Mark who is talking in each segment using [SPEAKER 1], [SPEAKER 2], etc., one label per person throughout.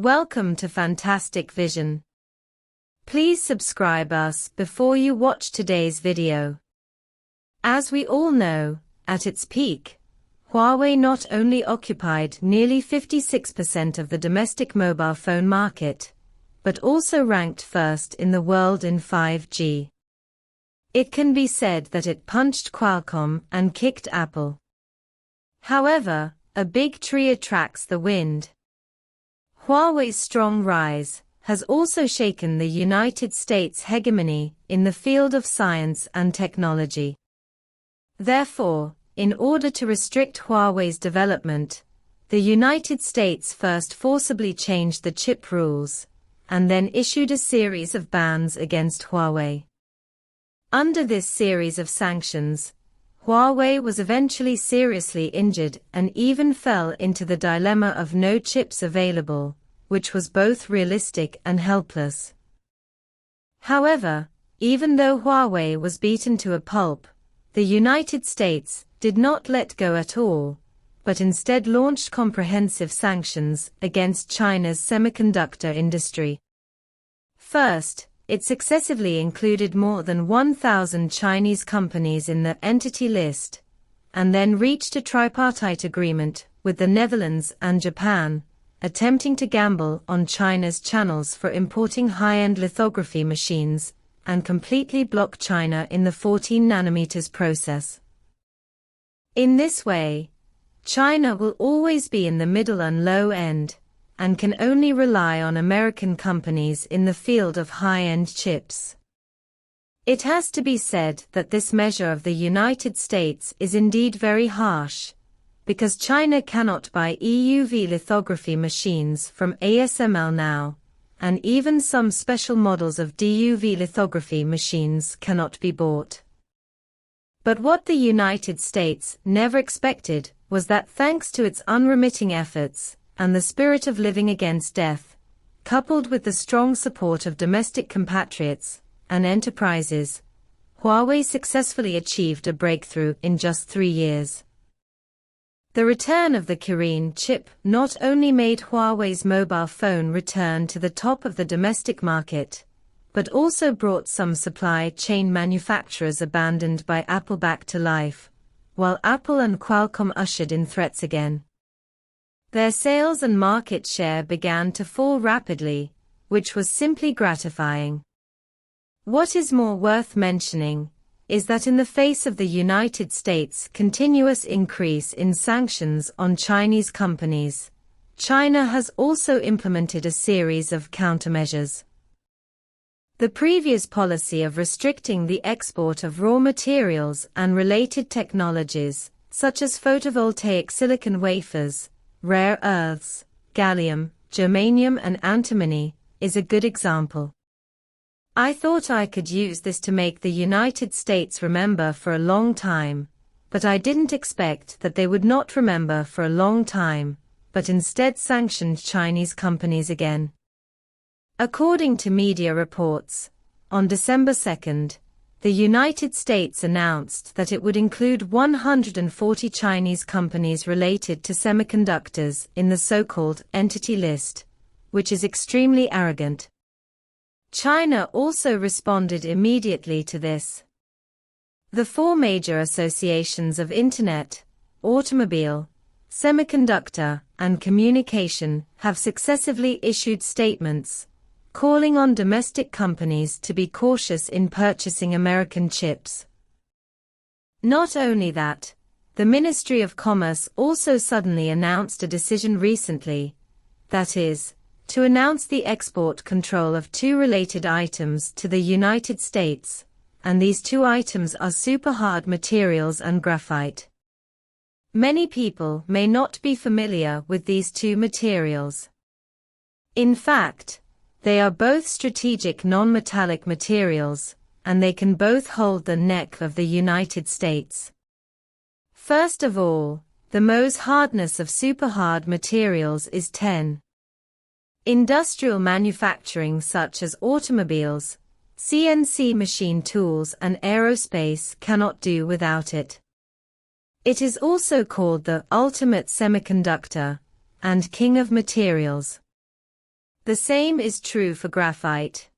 [SPEAKER 1] Welcome to Fantastic Vision. Please subscribe us before you watch today's video. As we all know, at its peak, Huawei not only occupied nearly 56% of the domestic mobile phone market, but also ranked first in the world in 5G. It can be said that it punched Qualcomm and kicked Apple. However, a big tree attracts the wind. Huawei's strong rise has also shaken the United States' hegemony in the field of science and technology. Therefore, in order to restrict Huawei's development, the United States first forcibly changed the chip rules, and then issued a series of bans against Huawei. Under this series of sanctions, Huawei was eventually seriously injured and even fell into the dilemma of no chips available, which was both realistic and helpless. However, even though Huawei was beaten to a pulp, the United States did not let go at all, but instead launched comprehensive sanctions against China's semiconductor industry. First, it successively included more than 1,000 Chinese companies in the Entity List, and then reached a tripartite agreement with the Netherlands and Japan, attempting to gamble on China's channels for importing high-end lithography machines, and completely block China in the 14 nanometers process. In this way, China will always be in the middle and low end, and can only rely on American companies in the field of high-end chips. It has to be said that this measure of the United States is indeed very harsh, because China cannot buy EUV lithography machines from ASML now, and even some special models of DUV lithography machines cannot be bought. But what the United States never expected was that thanks to its unremitting efforts, and the spirit of living against death, coupled with the strong support of domestic compatriots and enterprises, Huawei successfully achieved a breakthrough in just 3 years. The return of the Kirin chip not only made Huawei's mobile phone return to the top of the domestic market, but also brought some supply chain manufacturers abandoned by Apple back to life, while Apple and Qualcomm ushered in threats again. Their sales and market share began to fall rapidly, which was simply gratifying. What is more worth mentioning is that in the face of the United States' continuous increase in sanctions on Chinese companies, China has also implemented a series of countermeasures. The previous policy of restricting the export of raw materials and related technologies, such as photovoltaic silicon wafers, rare earths, gallium, germanium and antimony, is a good example. I thought I could use this to make the United States remember for a long time, but I didn't expect that they would not remember for a long time, but instead sanctioned Chinese companies again. According to media reports, on December 2nd, the United States announced that it would include 140 Chinese companies related to semiconductors in the so-called Entity List, which is extremely arrogant. China also responded immediately to this. The 4 major associations of Internet, automobile, semiconductor, and communication have successively issued statements, calling on domestic companies to be cautious in purchasing American chips. Not only that, the Ministry of Commerce also suddenly announced a decision recently, that is, to announce the export control of 2 related items to the United States, and these 2 items are superhard materials and graphite. Many people may not be familiar with these 2 materials. In fact, they are both strategic non-metallic materials, and they can both hold the neck of the United States. First of all, the Mohs hardness of superhard materials is 10. Industrial manufacturing such as automobiles, CNC machine tools and aerospace cannot do without it. It is also called the ultimate semiconductor and king of materials. The same is true for graphite.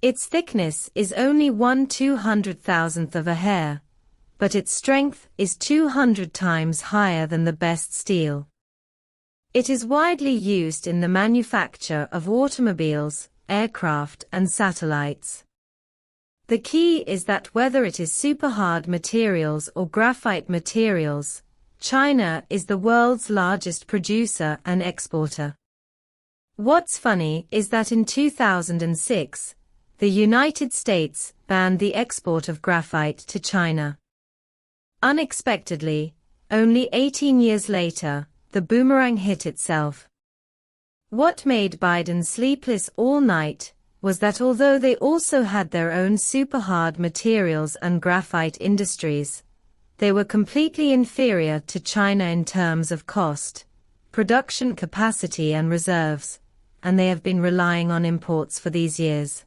[SPEAKER 1] Its thickness is only 1/200,000th of a hair, but its strength is 200 times higher than the best steel. It is widely used in the manufacture of automobiles, aircraft, and satellites. The key is that whether it is superhard materials or graphite materials, China is the world's largest producer and exporter. What's funny is that in 2006, the United States banned the export of graphite to China. Unexpectedly, only 18 years later, the boomerang hit itself. What made Biden sleepless all night was that although they also had their own superhard materials and graphite industries, they were completely inferior to China in terms of cost, production capacity and reserves, and they have been relying on imports for these years.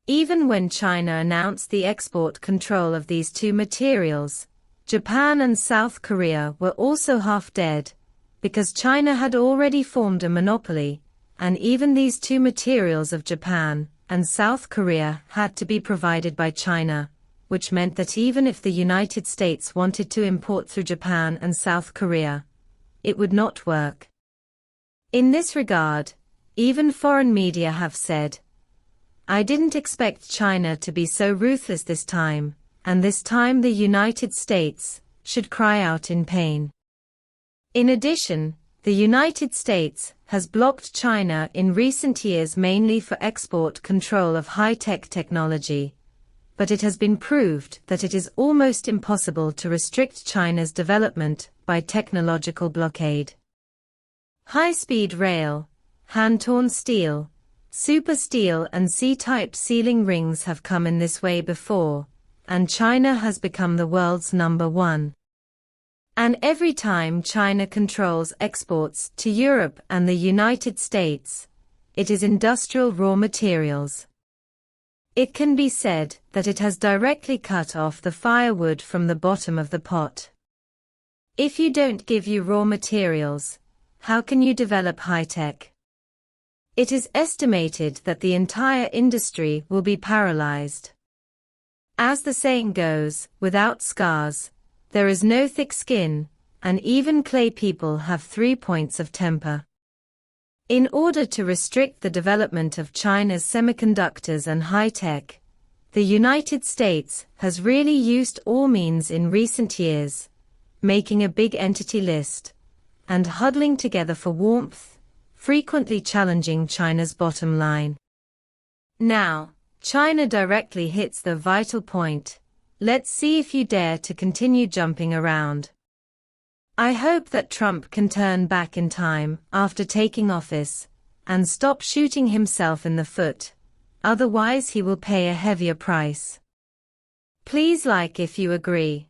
[SPEAKER 1] Even when China announced the export control of these two materials, Japan and South Korea were also half dead, because China had already formed a monopoly, and even these two materials of Japan and South Korea had to be provided by China, which meant that even if the United States wanted to import through Japan and South Korea, it would not work. In this regard, even foreign media have said, "I didn't expect China to be so ruthless this time, and this time the United States should cry out in pain." In addition, the United States has blocked China in recent years mainly for export control of high-tech technology, but it has been proved that it is almost impossible to restrict China's development by technological blockade. High-speed rail, hand-torn steel, super steel and C-type sealing rings have come in this way before, and China has become the world's number one. And every time China controls exports to Europe and the United States, it is industrial raw materials. It can be said that it has directly cut off the firewood from the bottom of the pot. If you don't give you raw materials, how can you develop high-tech? It is estimated that the entire industry will be paralyzed. As the saying goes, without scars, there is no thick skin, and even clay people have 3 points of temper. In order to restrict the development of China's semiconductors and high-tech, the United States has really used all means in recent years, making a big entity list, and huddling together for warmth, frequently challenging China's bottom line. Now, China directly hits the vital point. Let's see if you dare to continue jumping around. I hope that Trump can turn back in time after taking office and stop shooting himself in the foot, otherwise he will pay a heavier price. Please like if you agree.